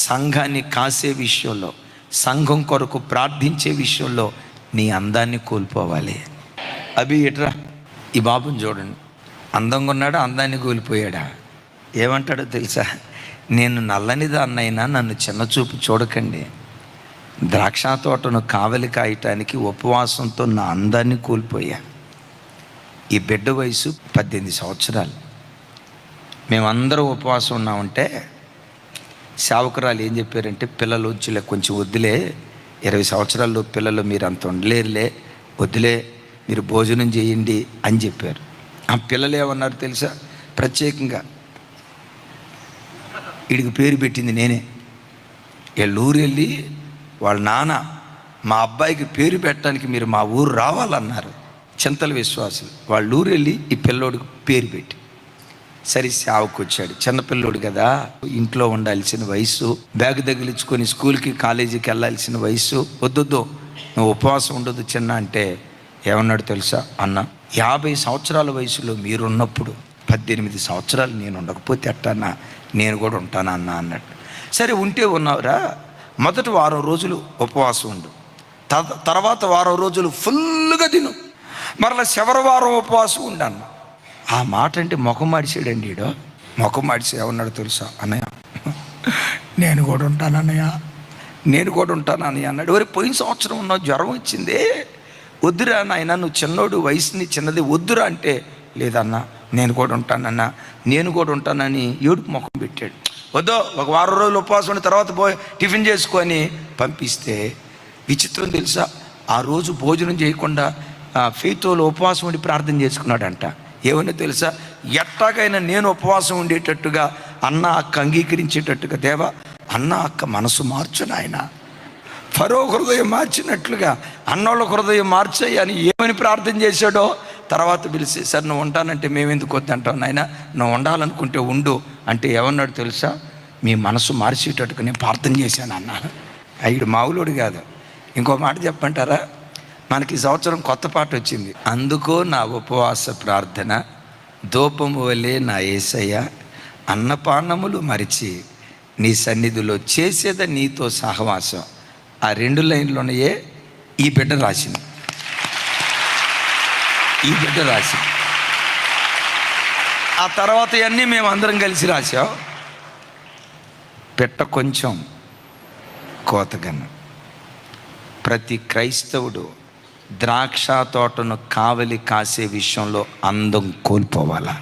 సంఘాన్ని కాసే విషయంలో, సంఘం కొరకు ప్రార్థించే విషయంలో నీ అందాన్ని కోల్పోవాలి. అభి ఎట్రా, ఈ బాబుని చూడండి, అందంగా ఉన్నాడా, అందాన్ని కోల్పోయాడా? ఏమంటాడో తెలుసా? నేను నల్లనిదాన్నైనా నన్ను చిన్నచూపు చూడకండి. ద్రాక్ష తోటను కావలి కాయటానికి ఉపవాసంతో నా అందాన్ని కోల్పోయా. ఈ బిడ్డ వయసు 18 సంవత్సరాలు. మేమందరం ఉపవాసం ఉన్నామంటే సేవకురాలు ఏం చెప్పారంటే, పిల్లలు వచ్చి కొంచెం వద్దులే, 20 సంవత్సరాల్లో పిల్లలు మీరు అంత ఉండలేరులే, వద్దులే, మీరు భోజనం చేయండి అని చెప్పారు. ఆ పిల్లలు ఏమన్నారు తెలుసా? ప్రత్యేకంగా వీడికి పేరు పెట్టింది నేనే. వీళ్ళ ఊరు వెళ్ళి వాళ్ళ నాన్న మా అబ్బాయికి పేరు పెట్టడానికి మీరు మా ఊరు రావాలన్నారు. చింతల విశ్వాసులు వాళ్ళ ఊరు వెళ్ళి ఈ పిల్లోడికి పేరు పెట్టి, సరే సేవకు వచ్చాడు. చిన్నపిల్లోడు కదా, ఇంట్లో ఉండాల్సిన వయసు, బ్యాగ్ తగిలించుకొని స్కూల్కి కాలేజీకి వెళ్ళాల్సిన వయసు. వద్దొద్దు, నువ్వు ఉపవాసం ఉండదు చిన్న అంటే ఏమన్నాడు తెలుసా? అన్న, 50 సంవత్సరాల వయసులో మీరున్నప్పుడు 18 సంవత్సరాలు నేను ఉండకపోతే ఎట్టన్నా, నేను కూడా ఉంటానా అన్న అన్నాడు. సరే ఉంటే ఉన్నావురా, మొదటి వారం రోజులు ఉపవాసం ఉండు, తర్వాత వారం రోజులు ఫుల్గా తిను, మరలా చివరి వారం ఉపవాసం ఉండన్న. ఆ మాట అంటే ముఖం మాడిసాడండి. ఈడో ముఖం మాడిసి ఏమన్నాడు తెలుసా? అన్నయ్య నేను కూడా ఉంటానన్నయ్య, నేను కూడా ఉంటానన్నయ్య అన్నాడు. ఎవరి పోయిన సంవత్సరం ఉన్న జ్వరం వచ్చింది, వద్దురా నాయన, నువ్వు చిన్నోడు, వయసుని చిన్నది, వద్దురా అంటే, లేదన్నా నేను కూడా ఉంటానన్నా, నేను కూడా ఉంటానని ఏడుపు ముఖం పెట్టాడు. వద్దో, ఒక వారం రోజులు ఉపవాసం ఉండి తర్వాత పోయి టిఫిన్ చేసుకొని పంపిస్తే, విచిత్రం తెలుసా? ఆ రోజు భోజనం చేయకుండా ఫెయితోలో ఉపవాసం ఉండి ప్రార్థన చేసుకున్నాడంట. ఏమన్నా తెలుసా? ఎట్టాగైనా నేను ఉపవాసం ఉండేటట్టుగా, అన్న అక్క అంగీకరించేటట్టుగా, దేవా అన్న అక్క మనసు మార్చు నాయన, ఫరో హృదయం మార్చినట్లుగా అన్నోళ్ళ హృదయం మార్చాయి అని ఏమని ప్రార్థన చేశాడో. తర్వాత పిలిచి, సార్ నువ్వు ఉంటానంటే మేమెందుకు వద్దంటావు నాయన, నువ్వు ఉండాలనుకుంటే ఉండు అంటే ఏమన్నాడు తెలుసా? మీ మనసు మార్చేటట్టుగా నేను ప్రార్థన చేశాను అన్న. అయ్యుడు మావులోడు కాదు. ఇంకో మాట చెప్పంటారా? మనకి ఈ సంవత్సరం కొత్త పాట వచ్చింది. అందుకో నా ఉపవాస ప్రార్థన, ధూపము వలె నా యేసయ్య, అన్నపానములు మరిచి నీ సన్నిధిలో చేసేద నీతో సహవాసం. ఆ 2 లైన్లోనే ఈ బిడ్డ రాసింది. ఈ బిడ్డ రాసింది. ఆ తర్వాత అన్నీ మేము అందరం కలిసి రాసాం. పెట్ట కొంచెం కోతగన్ను. ప్రతి క్రైస్తవుడు ద్రాక్ష తోటను కావలి కాసే విషయంలో అందం కోల్పోవాలా?